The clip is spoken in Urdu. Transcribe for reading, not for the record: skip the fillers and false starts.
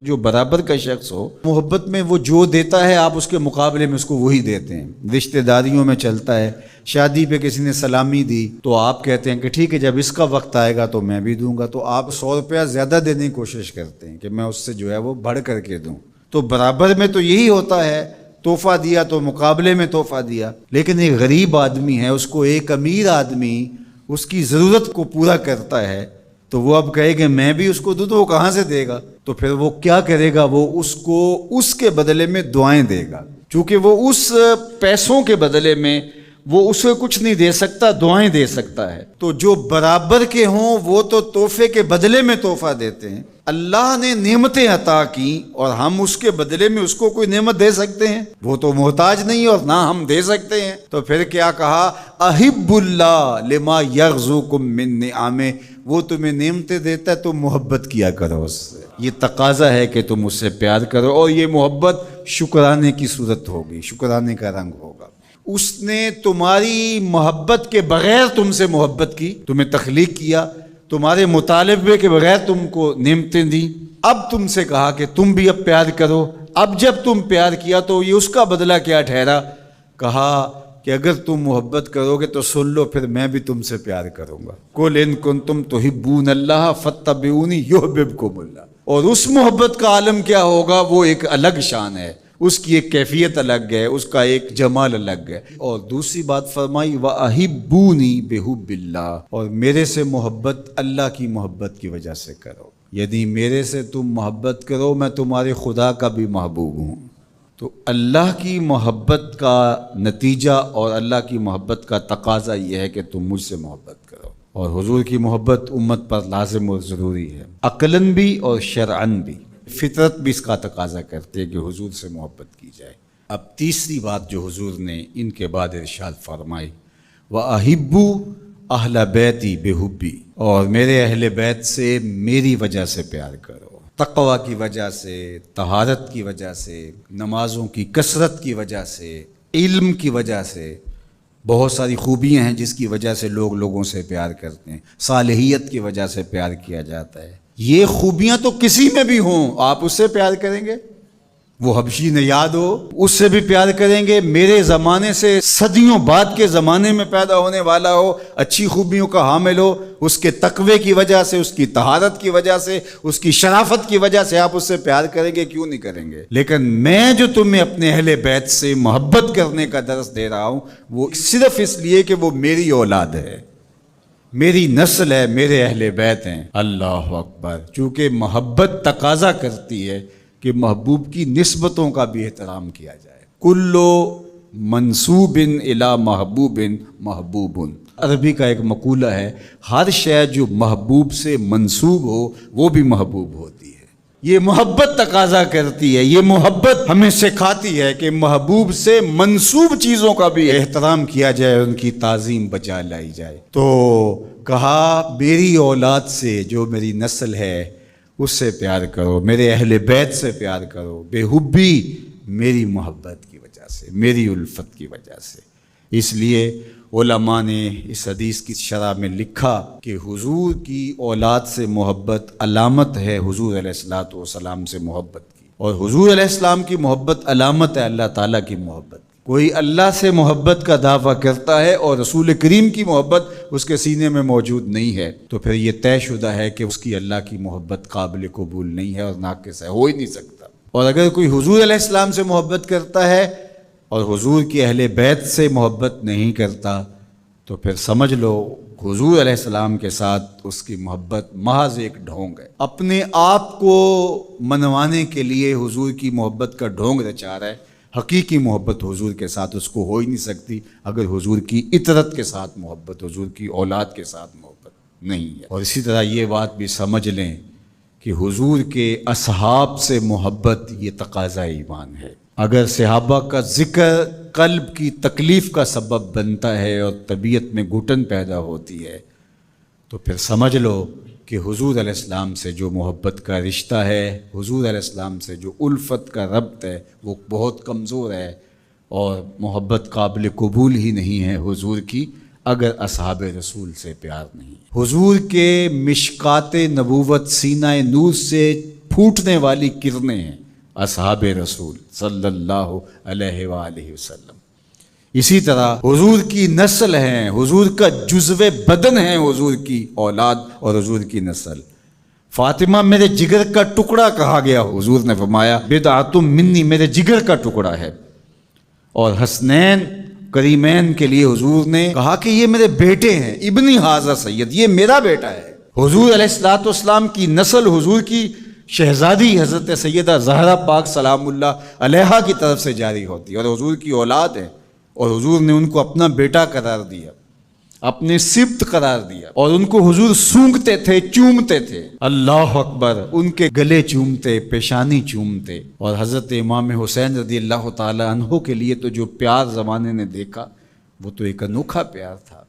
جو برابر کا شخص ہو محبت میں وہ جو دیتا ہے آپ اس کے مقابلے میں اس کو وہی دیتے ہیں۔ رشتہ داریوں میں چلتا ہے، شادی پہ کسی نے سلامی دی تو آپ کہتے ہیں کہ ٹھیک ہے جب اس کا وقت آئے گا تو میں بھی دوں گا، تو آپ 100 روپیہ زیادہ دینے کی کوشش کرتے ہیں کہ میں اس سے جو ہے وہ بڑھ کر کے دوں۔ تو برابر میں تو یہی ہوتا ہے، تحفہ دیا تو مقابلے میں تحفہ دیا۔ لیکن ایک غریب آدمی ہے، اس کو ایک امیر آدمی اس کی ضرورت کو پورا کرتا ہے، تو وہ اب کہے کہ میں بھی اس کو دوں تو وہ کہاں سے دے گا؟ تو پھر وہ کیا کرے گا؟ وہ اس کو اس کے بدلے میں دعائیں دے گا، چونکہ وہ اس پیسوں کے بدلے میں وہ اسے کچھ نہیں دے سکتا، دعائیں دے سکتا ہے۔ تو جو برابر کے ہوں وہ تو تحفے کے بدلے میں تحفہ دیتے ہیں۔ اللہ نے نعمتیں عطا کی اور ہم اس کے بدلے میں اس کو کوئی نعمت دے سکتے ہیں؟ وہ تو محتاج نہیں اور نہ ہم دے سکتے ہیں۔ تو پھر کیا کہا؟ احب اللہ لما یرزقکم من نعمہ، وہ تمہیں نعمتیں دیتا ہے تو محبت کیا کرو اس سے۔ یہ تقاضا ہے کہ تم اس سے پیار کرو، اور یہ محبت شکرانے کی صورت ہوگی، شکرانے کا رنگ ہوگا۔ اس نے تمہاری محبت کے بغیر تم سے محبت کی، تمہیں تخلیق کیا، تمہارے مطالبے کے بغیر تم کو نعمتیں دی، اب تم سے کہا کہ تم بھی اب پیار کرو۔ اب جب تم پیار کیا تو یہ اس کا بدلہ کیا ٹھہرا؟ کہا کہ اگر تم محبت کرو گے تو سن لو پھر میں بھی تم سے پیار کروں گا۔ قل ان کنتم تحبون اللہ فاتبعونی یحببکم اللہ۔ اور اس محبت کا عالم کیا ہوگا؟ وہ ایک الگ شان ہے، اس کی ایک کیفیت الگ ہے، اس کا ایک جمال الگ ہے۔ اور دوسری بات فرمائی وَأَحِبُّونِي بِحُبِّ اللَّهِ، اور میرے سے محبت اللہ کی محبت کی وجہ سے کرو، یعنی میرے سے تم محبت کرو، میں تمہارے خدا کا بھی محبوب ہوں۔ تو اللہ کی محبت کا نتیجہ اور اللہ کی محبت کا تقاضا یہ ہے کہ تم مجھ سے محبت کرو، اور حضور کی محبت امت پر لازم اور ضروری ہے، عقلاً بھی اور شرعاً بھی۔ فطرت بھی اس کا تقاضا کرتے کہ حضور سے محبت کی جائے۔ اب تیسری بات جو حضور نے ان کے بعد ارشاد فرمائی، وَأَحِبُّوا أَهْلَ بَيْتِي بِحُبِّي، اور میرے اہل بیت سے میری وجہ سے پیار کرو، تقوی کی وجہ سے، طہارت کی وجہ سے، نمازوں کی کثرت کی وجہ سے، علم کی وجہ سے۔ بہت ساری خوبیاں ہیں جس کی وجہ سے لوگ لوگوں سے پیار کرتے ہیں، صالحیت کی وجہ سے پیار کیا جاتا ہے۔ یہ خوبیاں تو کسی میں بھی ہوں، آپ اس سے پیار کریں گے؟ وہ حبشی نے یاد ہو، اس سے بھی پیار کریں گے؟ میرے زمانے سے صدیوں بعد کے زمانے میں پیدا ہونے والا ہو، اچھی خوبیوں کا حامل ہو، اس کے تقوی کی وجہ سے، اس کی طہارت کی وجہ سے، اس کی شرافت کی وجہ سے آپ اس سے پیار کریں گے؟ کیوں نہیں کریں گے؟ لیکن میں جو تمہیں اپنے اہل بیت سے محبت کرنے کا درس دے رہا ہوں وہ صرف اس لیے کہ وہ میری اولاد ہے، میری نسل ہے، میرے اہل بیت ہیں۔ اللہ اکبر! چونکہ محبت تقاضا کرتی ہے کہ محبوب کی نسبتوں کا بھی احترام کیا جائے۔ کلو منسوب الی محبوب محبوب، عربی کا ایک مقولہ ہے، ہر شے جو محبوب سے منسوب ہو وہ بھی محبوب ہوتی ہے۔ یہ محبت تقاضا کرتی ہے، یہ محبت ہمیں سکھاتی ہے کہ محبوب سے منسوب چیزوں کا بھی احترام کیا جائے، ان کی تعظیم بجا لائی جائے۔ تو کہا میری اولاد سے، جو میری نسل ہے، اس سے پیار کرو، میرے اہل بیت سے پیار کرو، بے حبی، میری محبت کی وجہ سے، میری الفت کی وجہ سے۔ اس لیے علماء نے اس حدیث کی شرح میں لکھا کہ حضور کی اولاد سے محبت علامت ہے حضور علیہ الصلوۃ والسلام سے محبت کی، اور حضور علیہ السلام کی محبت علامت ہے اللہ تعالیٰ کی محبت۔ کوئی اللہ سے محبت کا دعویٰ کرتا ہے اور رسول کریم کی محبت اس کے سینے میں موجود نہیں ہے تو پھر یہ طے شدہ ہے کہ اس کی اللہ کی محبت قابل قبول نہیں ہے اور ناقص ہے، ہو ہی نہیں سکتا۔ اور اگر کوئی حضور علیہ السلام سے محبت کرتا ہے اور حضور کی اہل بیت سے محبت نہیں کرتا تو پھر سمجھ لو حضور علیہ السلام کے ساتھ اس کی محبت محض ایک ڈھونگ ہے، اپنے آپ کو منوانے کے لیے حضور کی محبت کا ڈھونگ رچا رہا ہے۔ حقیقی محبت حضور کے ساتھ اس کو ہو ہی نہیں سکتی اگر حضور کی اطرت کے ساتھ محبت، حضور کی اولاد کے ساتھ محبت نہیں ہے۔ اور اسی طرح یہ بات بھی سمجھ لیں کہ حضور کے اصحاب سے محبت یہ تقاضا ایمان ہے۔ اگر صحابہ کا ذکر قلب کی تکلیف کا سبب بنتا ہے اور طبیعت میں گھٹن پیدا ہوتی ہے تو پھر سمجھ لو کہ حضور علیہ السلام سے جو محبت کا رشتہ ہے، حضور علیہ السلام سے جو الفت کا ربط ہے وہ بہت کمزور ہے، اور محبت قابل قبول ہی نہیں ہے حضور کی اگر اصحاب رسول سے پیار نہیں۔ حضور کے مشکات نبوت سینہ نور سے پھوٹنے والی کرنیں ہیں اصحاب رسول صلی اللہ علیہ وآلہ وسلم۔ اسی طرح حضور کی نسل ہیں، حضور کا جزو بدن ہیں، حضور کی اولاد اور حضور کی نسل۔ فاطمہ میرے جگر کا ٹکڑا کہا گیا، حضور نے فرمایا بضعۃ منی، میرے جگر کا ٹکڑا ہے۔ اور حسنین کریمین کے لیے حضور نے کہا کہ یہ میرے بیٹے ہیں، ابنی ھذا سید، یہ میرا بیٹا ہے۔ حضور علیہ الصلوۃ والسلام کی نسل حضور کی شہزادی حضرت سیدہ زہرا پاک سلام اللہ علیہا کی طرف سے جاری ہوتی ہے، اور حضور کی اولاد ہے، اور حضور نے ان کو اپنا بیٹا قرار دیا، اپنے سبط قرار دیا، اور ان کو حضور سونگتے تھے، چومتے تھے۔ اللہ اکبر، ان کے گلے چومتے، پیشانی چومتے۔ اور حضرت امام حسین رضی اللہ تعالی عنہ کے لیے تو جو پیار زمانے نے دیکھا وہ تو ایک انوکھا پیار تھا۔